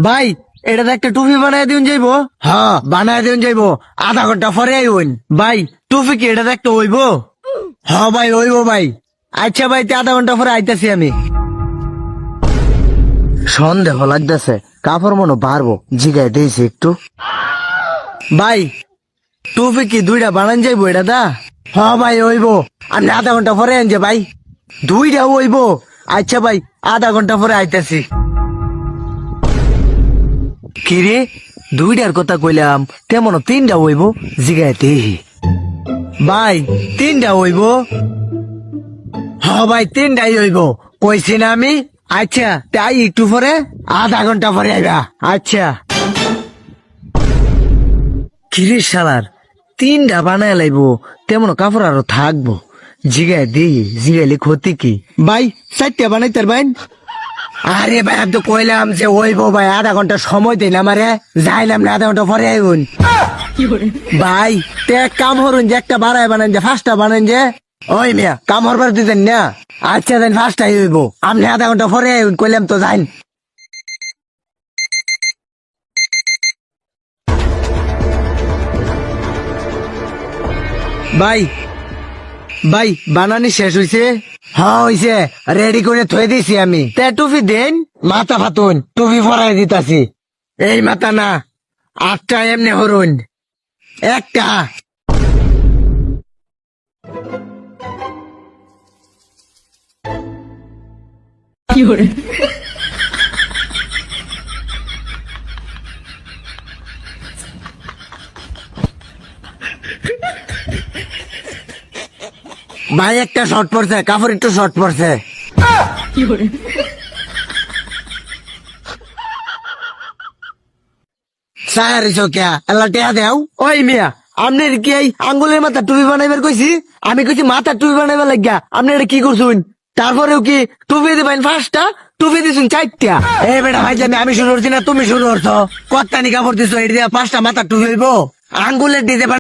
ভাই এটা একটা টুপি বানায় দিন যাইবো। হ্যাঁ বানায় দিন যাইবো, আধা ঘন্টা পরে আইন। ভাই টুপি কি এটা একটা হইব? হ্যাঁ ভাই হইব ভাই। আচ্ছা ভাই আধা ঘন্টা পরে আইতাছি আমি। সন্দেহ লাগতেছে, কাপড় মনে পারবো, জিগাই দিয়েছি একটু। ভাই টুপি কি দুইটা বানান যাইবো এটা দা? হ্যাঁ ভাই হইব, আমি আধা ঘন্টা পরে আনছে ভাই। দুইটা হইব? আচ্ছা ভাই আধা ঘন্টা পরে আইতাছি। কিরে দুইটার কথা কইলাম, তেমন তিনটা হইব, জিগাই দেহি। ভাই তিনটা হইব? হ্যাঁ ভাই তিনটাই হইব, কইছি না আমি। আচ্ছা তাই একটু পরে, আধা ঘন্টা পরে আইবা। আচ্ছা। কিরে শালার তিনটা বানায় লাইবো, তেমন কাপড় আরো থাকবো, জিগাই দিই, জিগাইলে ক্ষতি কি? ভাই চারটা বানাইতার ভাই। আরে ভাই আমি তো কইলাম যে হইব ভাই, আধা ঘন্টা সময় দিন আমারে, যাইলাম না আধা ঘন্টা পরে আইন। ভাই তে এক কাম হরুন যে একটা বাড়ায় বানান, যে ফার্স্টটা বানান যে। ওই মিয়া কাম হরবার দিতেন না। আচ্ছা দেন ফার্স্টটাই হইব, আপনি আধা ঘন্টা পরে আইন কইলাম তো, যাইন। ভাই ভাই বানানি শেষ হইছে? হ্যাঁ হইছে, রেডি করে থয়ে দিছি আমি। তে টুপি দেন, মাথা ফাতুন টুপি ফরাই দিতাছি। এই মাথা না, আটটা এমনি হরুন, একটা। ভাই একটা শর্ট পড়ছে, কাপড় একটু শর্ট পড়ছে। সায়ারি চোখা এলা টেয়া দেও। ওই মিয়া আপনার কি এই আঙ্গুলের মাথা টুপি বানাইবার কইছি? আমি কইছি মাথা টুপি বানাইবার লাগিয়া, আপনি এটা কি করছুন? তারপরেও কি টুপি দিবেন ফার্স্টটা, টুপি দিছুন চারটা। এই বেটা ভাই আমি শুরু করছি না তুমি শুরু করছো? কত্তানি কাপড় দিছো, এটা দিয়ে পাঁচটা মাথা টুপি হইব? আঙ্গুলের দিতে